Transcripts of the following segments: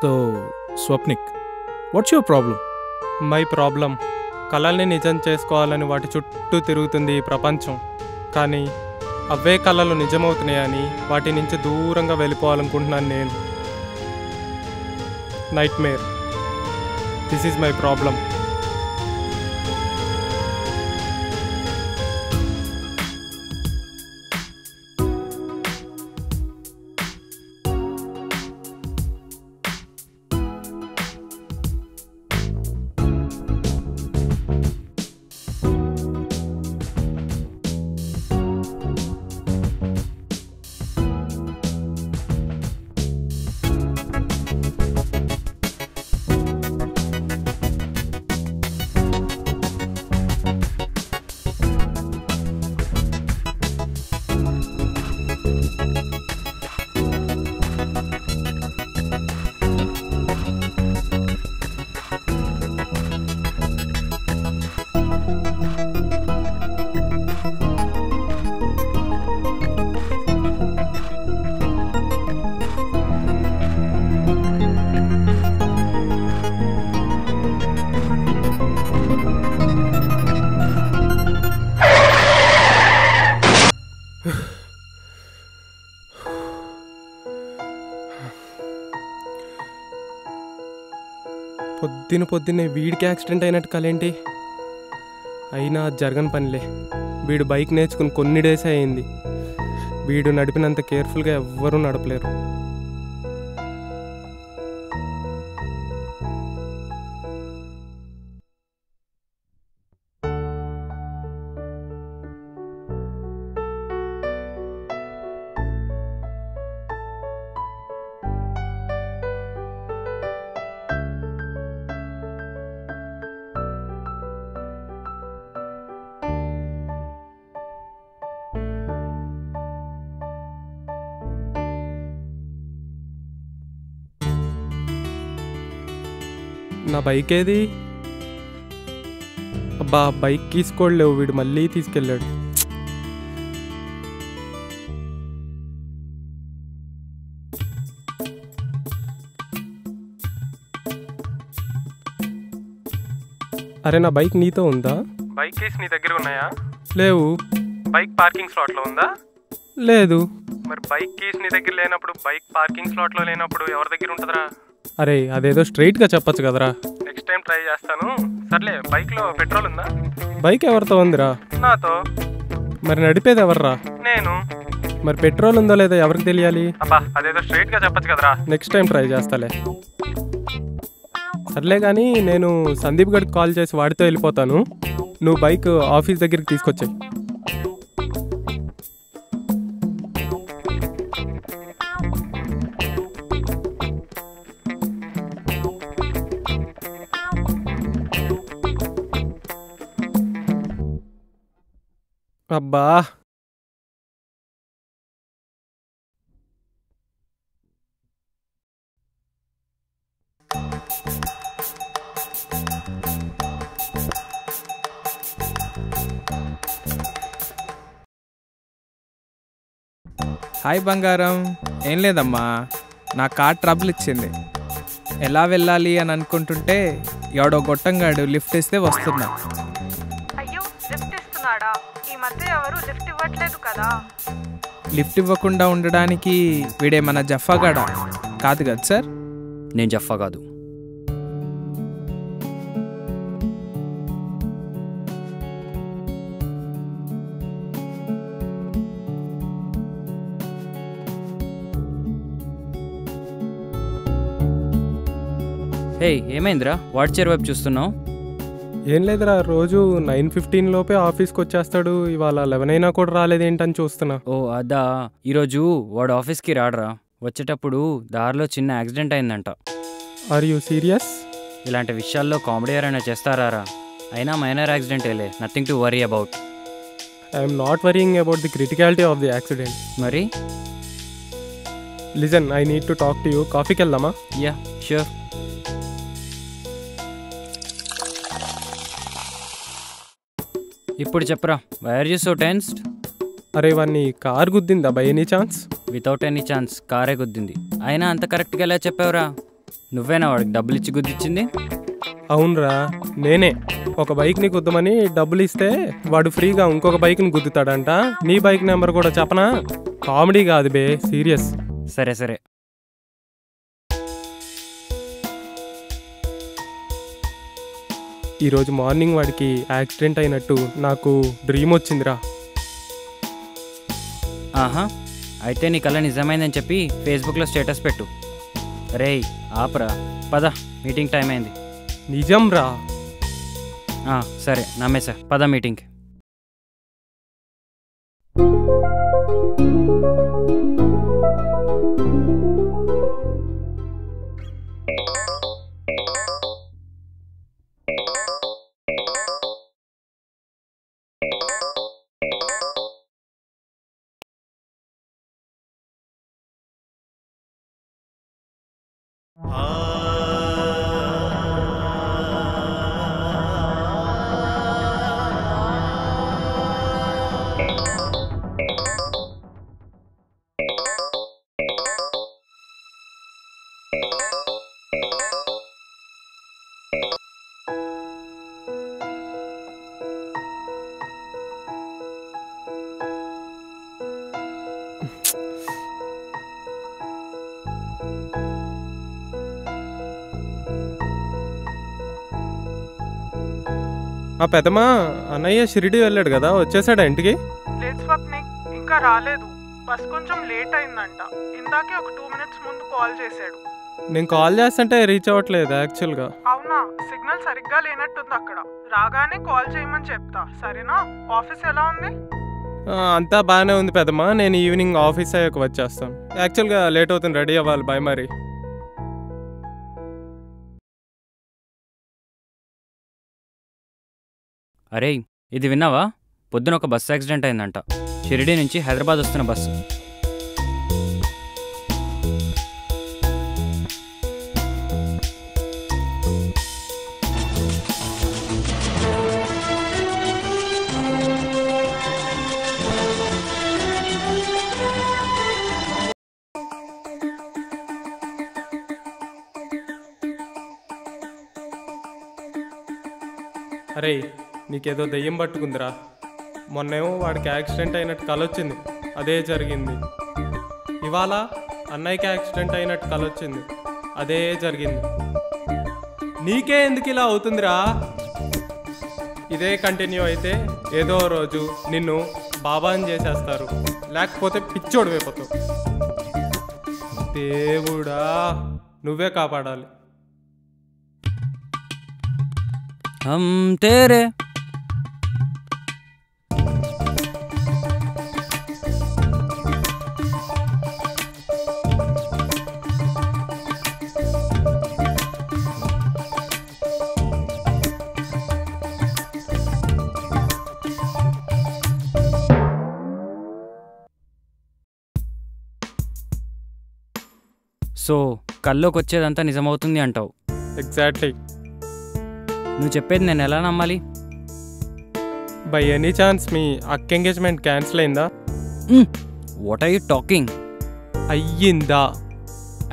So Swapnik, what's your problem? My problem, కళల్ని నిజం చేసుకోవాలని వాటి చుట్టూ తిరుగుతుంది ఈ ప్రపంచం. కానీ అవే కళలు నిజమవుతున్నాయని వాటి నుంచి దూరంగా వెళ్ళిపోవాలనుకుంటున్నాను నేను. Nightmare, this is my problem. పొద్దున్నే వీడికి యాక్సిడెంట్ అయినట్టు కలేంటి? అయినా జరగని పనిలే. వీడు బైక్ నేర్చుకుని కొన్ని డేసే అయింది. వీడు నడిపినంత కేర్ఫుల్గా ఎవ్వరూ నడపలేరు. నా బైక్ ఏది? అబ్బా, బైక్ తీసుకోలేవు. వీడు మళ్ళీ తీసుకెళ్ళాడు. అరే, నా బైక్ నీతో ఉందా? బైక్ కేసు నీ దగ్గర ఉన్నాయా? లేవు. బైక్ పార్కింగ్ స్లాట్లో ఉందా? లేదు. మరి బైక్ కేసు నీ దగ్గర లేనప్పుడు, బైక్ పార్కింగ్ స్లాట్లో లేనప్పుడు ఎవరి దగ్గర ఉంటుందిరా? అరే, అదేదో స్ట్రైట్గా చెప్పచ్చు కదరా. నెక్స్ట్ టైం ట్రై చేస్తాను. సర్లే, బైక్లో పెట్రోల్ ఉందా? బైక్ ఎవరితో ఉందిరా? నాతో. మరి నడిపేది ఎవర్రా? నేను. మరి పెట్రోల్ ఉందో లేదో ఎవరికి తెలియాలి? అబ్బా, అదేదో స్ట్రైట్గా చెప్పచ్చు కదరా. నెక్స్ట్ టైం ట్రై చేస్తాలే. సర్లే కానీ, నేను సందీప్ గడికి కాల్ చేసి వాడితో వెళ్ళిపోతాను. నువ్వు బైక్ ఆఫీస్ దగ్గరికి తీసుకొచ్చాయి. అబ్బా, హాయ్ బంగారం. ఏం లేదమ్మా, నా కార్ ట్రబుల్ ఇచ్చింది. ఎలా వెళ్ళాలి అని అనుకుంటుంటే ఎవడో గొట్టంగాడు లిఫ్ట్ ఇస్తే వస్తున్నా. అయ్యో, లిఫ్ట్ ఇస్తున్నాడా? ఈ మధ్య ఎవరు లిఫ్ట్ ఇవ్వట్లేదు కదా. లిఫ్ట్ ఇవ్వకుండా ఉండడానికి వీడేమన్నా జఫాగాడా? కాదు కదా సార్. నేను జఫా కాదు. హే, ఏమైందిరా? వాట్ చైర్ వైపు చూస్తున్నావు? ఏం లేదురా, రోజు 9:15 లోపే ఆఫీస్కి వచ్చేస్తాడు. ఇవాళ 11 అయినా కూడా రాలేదేంటని చూస్తున్నా. ఓ అదా, ఈరోజు వాడు ఆఫీస్కి రాడరా. వచ్చేటప్పుడు దారిలో చిన్న యాక్సిడెంట్ అయిందంట. Are you serious? ఇలాంటి విషయాల్లో కామెడీ ఎవరైనా చేస్తారా? అయినా మైనర్ యాక్సిడెంటేలే, nothing to worry about. I'm not worrying about the criticality of the accident. మరి listen, I need to talk to you. కాఫీకి వెళ్దామా? Yeah, sure. ఇప్పుడు చెప్పరా, why are you so tensed? అరే, వాడిని కార్ గుద్దిందా by any chance? Without any chance కారే గుద్దింది. అయినా అంత కరెక్ట్గా ఎలా చెప్పావురా? నువ్వేనా వాడికి డబ్బులు ఇచ్చి గుద్దిచ్చింది? అవునరా, నేనే. ఒక బైక్ని గుద్దమని డబ్బులు ఇస్తే వాడు ఫ్రీగా ఇంకొక బైక్ని గుద్దుతాడంట. నీ బైక్ నెంబర్ కూడా చెప్పనా? కామెడీ కాదు బే, సీరియస్. సరే సరే. ఈరోజు మార్నింగ్ వాడికి యాక్సిడెంట్ అయినట్టు నాకు డ్రీమ్ వచ్చిందిరా. ఆహా, అయితే నీ కళ నిజమైందని చెప్పి ఫేస్బుక్లో స్టేటస్ పెట్టు. రేయ్ ఆపరా, పద, మీటింగ్ టైం అయింది. నిజం రా. సరే నమ్మేసా, పద మీటింగ్కి. పెద్దమ్మా, అన్నయ్య షిరిడి వెళ్ళాడు కదా, వచ్చేసాడా ఇంటికి? లేదు స్వప్నిక్, ఇంకా రాలేదు. బస్ కొంచెం లేట్ అయిందంట. ఇందాకే ఒక 2 minutes ముందు కాల్ చేశాడు. నేను కాల్ చేస్తుంటే రీచ్ అవ్వట్లేదు యాక్చువల్గా. అవునా? సిగ్నల్ సరిగ్గా లేనట్టుంది అక్కడ. రాగానే కాల్ చేయమని చెప్తా, సరేనా? ఆఫీస్ ఎలా ఉంది? అంతా బాగానే ఉంది పెద్దమ్మా. నేను ఈవినింగ్ ఆఫీస్ అయ్యాక వచ్చేస్తాను. యాక్చువల్గా లేట్ అవుతుంది, రెడీ అవ్వాలి. బాయ్ మరి. అరే, ఇది విన్నావా? పొద్దున ఒక బస్సు యాక్సిడెంట్ అయిందంట. షిరిడి నుంచి హైదరాబాద్ వస్తున్న బస్సు. అరే, నీకేదో దెయ్యం పట్టుకుందిరా. మొన్నేమో వాడికి యాక్సిడెంట్ అయినట్టు కల వచ్చింది, అదే జరిగింది. ఇవాళ అన్నయ్యకి యాక్సిడెంట్ అయినట్టు కల వచ్చింది, అదే జరిగింది. నీకే ఎందుకు ఇలా అవుతుందిరా? ఇదే కంటిన్యూ అయితే ఏదో రోజు నిన్ను బాబాని చేసేస్తారు, లేకపోతే పిచ్చోడు అయిపోతావు. దేవుడా, నువ్వే కాపాడాలి. हम तेरे సో కల్లోకి వచ్చేదంతా నిజమవుతుంది అంటావు? ఎగ్జాక్ట్లీ. నువ్వు చెప్పేది నేను ఎలా నమ్మాలి? బై ఎనీ ఛాన్స్ మీ అక్క ఎంగేజ్మెంట్ క్యాన్సిల్ అయిందా? What are you talking? అయ్యిందా?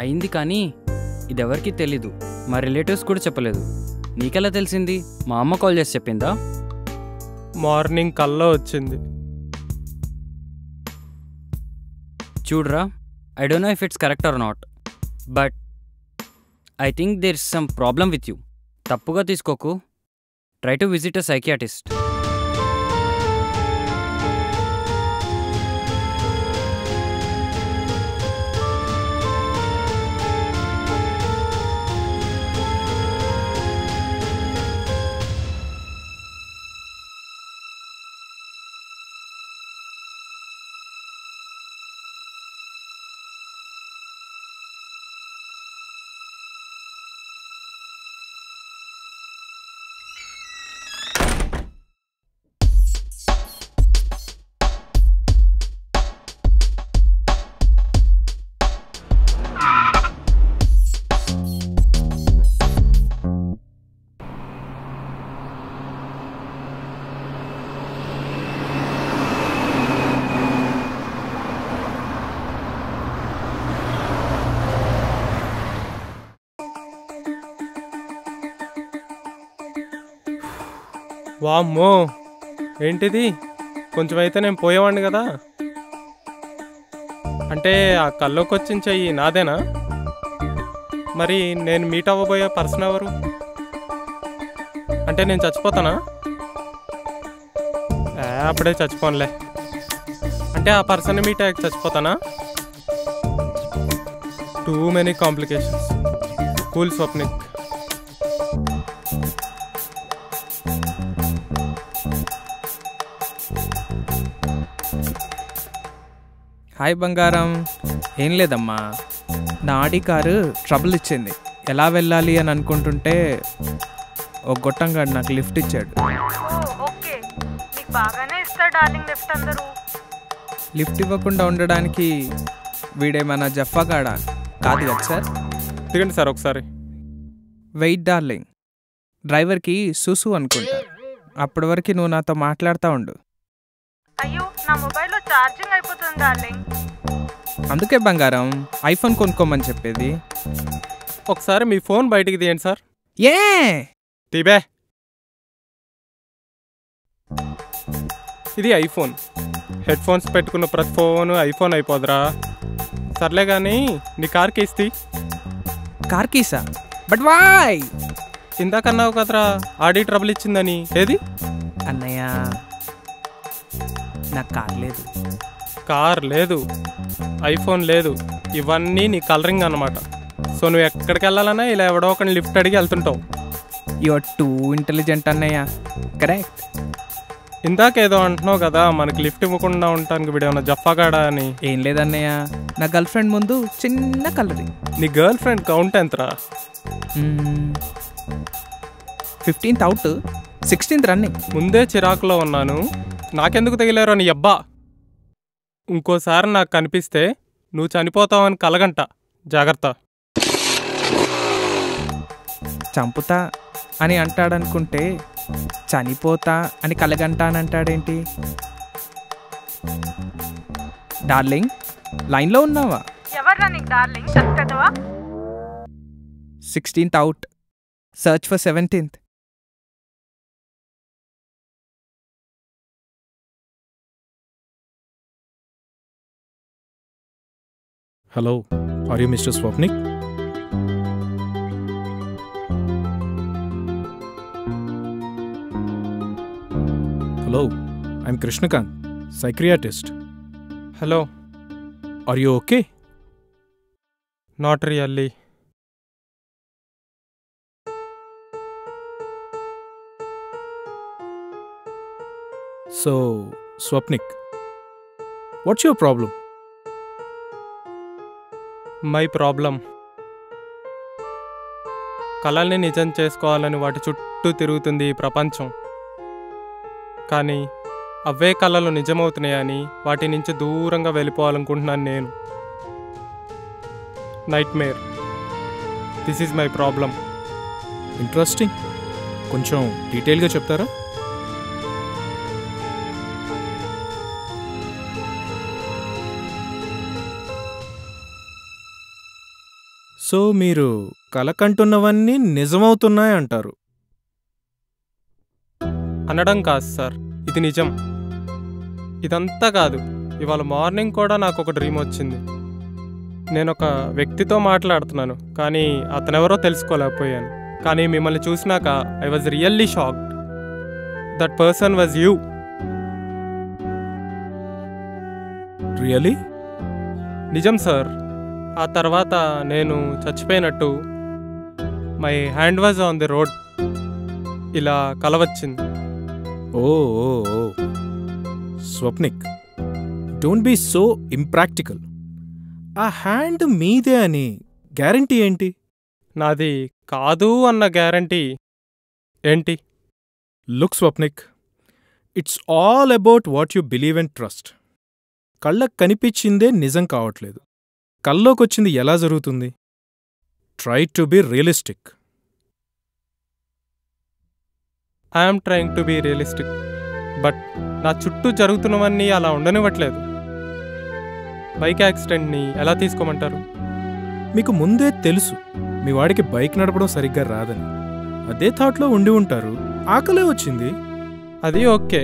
అయింది, కానీ ఇదెవరికి తెలీదు. మా రిలేటివ్స్ కూడా చెప్పలేదు. నీకెలా తెలిసింది? మా అమ్మ కాల్ చేసి చెప్పిందా? మార్నింగ్ కల్లో వచ్చింది. చూడరా, I don't know if it's correct or not, but I think there is some problem with you. తప్పుగా తీసుకోకు. Try to visit a psychiatrist. వామ్మో, ఏంటిది? కొంచెం అయితే నేను పోయేవాడిని కదా. అంటే ఆ కల్లోకి వచ్చిన చెయ్యి నాదేనా? మరి నేను మీట్ అవ్వబోయే పర్సన్ ఎవరు? అంటే నేను చచ్చిపోతానా? అప్పుడే చచ్చిపోనులే. అంటే ఆ పర్సన్ మీట్ అయ్యాక చచ్చిపోతానా? Too many complications. Cool Swapnik. Hi బంగారం. ఏం లేదమ్మా, నా ఆడి కారు ట్రబుల్ ఇచ్చింది. ఎలా వెళ్ళాలి అని అనుకుంటుంటే ఒక గొట్టంగాడు నాకు లిఫ్ట్ ఇచ్చాడు. ఓకే, నీకు బాగానే ఇస్తాడు డార్లింగ్ లిఫ్ట్ అందరూ. లిఫ్ట్ ఇవ్వకుండా ఉండడానికి వీడేమన్నా జఫాగాడా కాదు కదా సార్. దిగండి సార్ ఒకసారి. వెయిట్ డార్లింగ్, డ్రైవర్కి సుసు అనుకుంటా. అప్పటి వరకు నువ్వు నాతో మాట్లాడుతూ ఉండు. అయ్యో, నా మొబైల్లో ఛార్జింగ్ అయిపోతుంది డార్లింగ్. అందుకే బంగారం ఐఫోన్ కొనుక్కోమని చెప్పేది. ఒకసారి మీ ఫోన్ బయటికి తీయండి సార్. ఏ తీబే, ఇది ఐఫోన్. హెడ్ ఫోన్స్ పెట్టుకున్న ప్రతి ఫోను ఐఫోన్ అయిపోదురా. సర్లే కానీ నీ కార్ కేస్ తీ. కార్ కీసా? But why? ఇందాకన్నావు కదరా ఆడి ట్రబుల్ ఇచ్చిందని. ఏది? అన్నయ్య, నాకు కార్ లేదు. కార్ లేదు, ఐఫోన్ లేదు, ఇవన్నీ నీ కలరింగ్ అన్నమాట. సో నువ్వు ఎక్కడికి వెళ్ళాలన్నా ఇలా ఎవడో ఒకరిని లిఫ్ట్ అడిగి వెళ్తుంటావు. యు ఆర్ టూ ఇంటెలిజెంట్ అన్నయ్య. కరెక్ట్. ఇందాకేదో అంటున్నావు కదా మనకి లిఫ్ట్ ఇవ్వకుండా ఉండటానికి వీడేమన్నా జఫాగాడా అని. ఏం లేదన్నయ్య, నా గర్ల్ ఫ్రెండ్ ముందు చిన్న కలరింగ్. నీ గర్ల్ ఫ్రెండ్ కౌంట్ ఎంతరా? 15th out, 16th running. ముందే చిరాకులో ఉన్నాను, నాకెందుకు తగిలేరో నీ అబ్బా. ఇంకోసారి నాకు కనిపిస్తే నువ్వు చనిపోతావని కలగంట. జాగ్రత్త. చంపుతా అని అంటాడనుకుంటే చనిపోతా అని కలగంటా అని అంటాడేంటి? డార్లింగ్, లైన్లో ఉన్నావా? ఎవర్రా నీకు డార్లింగ్? చెప్తావా? 16th out, search for 17th. Hello, are you Mr. Swapnik? Hello, I'm Krishnakant, psychiatrist. Hello. Are you okay? Not really. So, Swapnik, what's your problem? My problem. కళల్ని నిజం చేసుకోవాలని వాటి చుట్టూ తిరుగుతుంది ఈ ప్రపంచం. కానీ అవే కళలు నిజమవుతున్నాయని వాటి నుంచి దూరంగా వెళ్ళిపోవాలనుకుంటున్నాను నేను. Nightmare. This is my problem. Interesting. కొంచెం డీటెయిల్గా చెప్తారా? సో మీరు కలకంటున్నవన్నీ నిజమవుతున్నాయంటారు? అనడం కాదు సార్, ఇది నిజం. ఇదంతా కాదు, ఇవాళ మార్నింగ్ కూడా నాకు ఒక డ్రీమ్ వచ్చింది. నేను ఒక వ్యక్తితో మాట్లాడుతున్నాను, కానీ అతనెవరో తెలుసుకోలేకపోయాను. కానీ మిమ్మల్ని చూసినాక I was really shocked. That person was you. Really? నిజం సార్. ఆ తర్వాత నేను చచ్చిపోయినట్టు my hand was on the road ఇలా కల వచ్చింది. Oh Swapnik, don't be so impractical. ఆ హ్యాండ్ మీదే అని గ్యారంటీ ఏంటి? నాది కాదు అన్న గ్యారంటీ ఏంటి? Look Swapnik, it's all about what you believe and trust. కళ్ళకు కనిపించిందే నిజం కావట్లేదు. కల్లోకొచ్చింది ఎలా జరుగుతుంది? Try to be realistic. I'm trying to be realistic, but నా చుట్టూ జరుగుతున్నవన్నీ అలా ఉండనివ్వట్లేదు. బైక్ యాక్సిడెంట్ని ఎలా తీసుకోమంటారు? మీకు ముందే తెలుసు మీ వాడికి బైక్ నడపడం సరిగ్గా రాదని. అదే థాట్లో ఉండి ఉంటారు, ఆకలే వచ్చింది. అది ఓకే.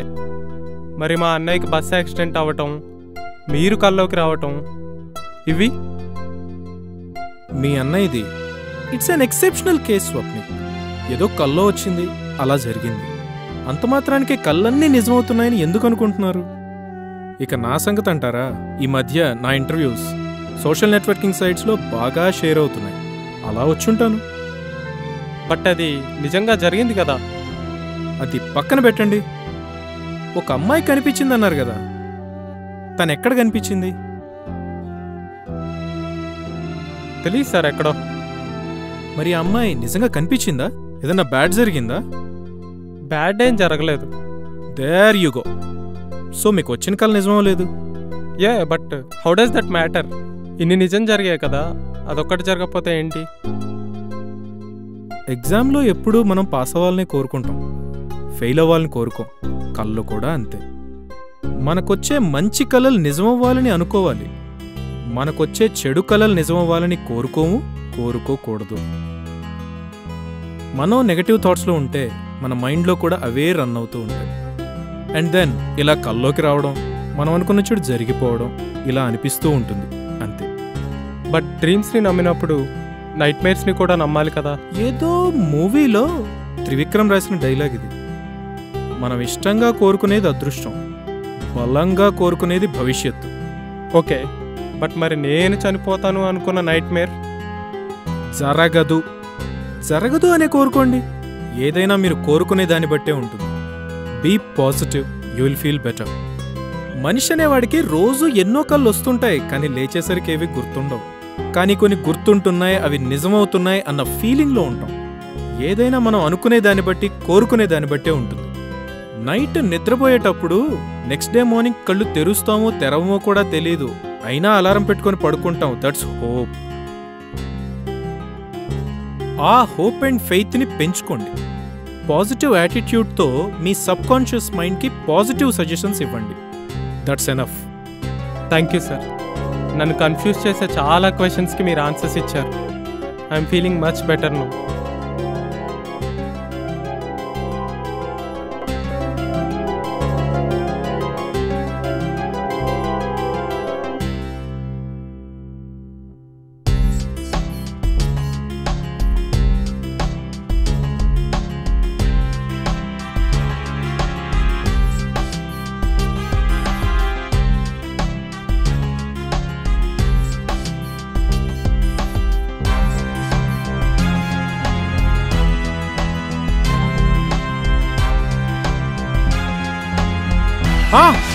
మరి మా అన్నయ్యకి బస్ యాక్సిడెంట్ అవ్వటం, మీరు కల్లోకి రావటం, ఇవి మీ అన్నయ్యది it's an exceptional case Swapnik. ఏదో కల్లో వచ్చింది, అలా జరిగింది. అంత మాత్రానికే కళ్ళన్నీ నిజమవుతున్నాయని ఎందుకు అనుకుంటున్నారు? ఇక నా సంగతి అంటారా, ఈ మధ్య నా ఇంటర్వ్యూస్ సోషల్ నెట్వర్కింగ్ సైట్స్లో బాగా షేర్ అవుతున్నాయి. అలా వచ్చుంటాను. బట్ అది నిజంగా జరిగింది కదా. అది పక్కన పెట్టండి. ఒక అమ్మాయి కనిపించిందన్నారు కదా, తను ఎక్కడ కనిపించింది? తెలియదు సార్, ఎక్కడో. మరి ఆ అమ్మాయి నిజంగా కనిపించిందా? ఏదన్నా బ్యాడ్ జరిగిందా? బ్యాడ్ ఏం జరగలేదు. There you go. సో మీకు వచ్చిన కళ నిజమో లేదు? But how does that matter? ఇన్ని నిజం జరిగాయి కదా, అదొక్కటి జరగకపోతే ఏంటి? ఎగ్జామ్లో ఎప్పుడూ మనం పాస్ అవ్వాలని కోరుకుంటాం, ఫెయిల్ అవ్వాలని కోరుకోం. కళ్ళు కూడా అంతే. మనకొచ్చే మంచి కళలు నిజమవ్వాలని అనుకోవాలి, మనకొచ్చే చెడు కళలు నిజమవ్వాలని కోరుకోకూడదు. మనం నెగటివ్ థాట్స్లో ఉంటే మన మైండ్లో కూడా అవే రన్ అవుతూ ఉంటాయి. అండ్ దెన్ ఇలా కల్లోకి రావడం, మనం అనుకున్న చెడు జరిగిపోవడం, ఇలా అనిపిస్తూ ఉంటుంది అంతే. బట్ డ్రీమ్స్ని నమ్మినప్పుడు నైట్ మేర్స్ని కూడా నమ్మాలి కదా. ఏదో మూవీలో త్రివిక్రమ్ రాసిన డైలాగ్ ఇది. మనం ఇష్టంగా కోరుకునేది అదృష్టం, బలంగా కోరుకునేది భవిష్యత్తు. ఓకే, బట్ మరి నేను చనిపోతాను అనుకున్న నైట్ మేర్ జరగదు అనే కోరుకోండి. ఏదైనా మీరు కోరుకునే దాన్ని బట్టే ఉంటుంది. Be positive, you will feel better. మనిషి అనేవాడికి రోజు ఎన్నో కళ్ళు వస్తుంటాయి, కానీ లేచేసరికి ఏవి గుర్తుండవు. కానీ కొన్ని గుర్తుంటున్నాయి, అవి నిజమవుతున్నాయి అన్న ఫీలింగ్లో ఉంటాం. ఏదైనా మనం అనుకునే దాన్ని బట్టి, కోరుకునే దాన్ని బట్టే ఉంటుంది. నైట్ నిద్రపోయేటప్పుడు నెక్స్ట్ డే మార్నింగ్ కళ్ళు తెరుస్తామో తెరవమో కూడా తెలీదు, అయినా అలారం పెట్టుకొని పడుకుంటాం. That's hope. ఆ హోప్ అండ్ ఫెయిత్ని పెంచుకోండి. పాజిటివ్ యాటిట్యూడ్తో మీ సబ్ కాన్షియస్ మైండ్కి పాజిటివ్ సజెషన్స్ ఇవ్వండి. That's enough. Thank you sir. నన్ను కన్ఫ్యూజ్ చేసే చాలా క్వశ్చన్స్కి మీరు ఆన్సర్స్ ఇచ్చారు. I'm feeling much better now. Ah!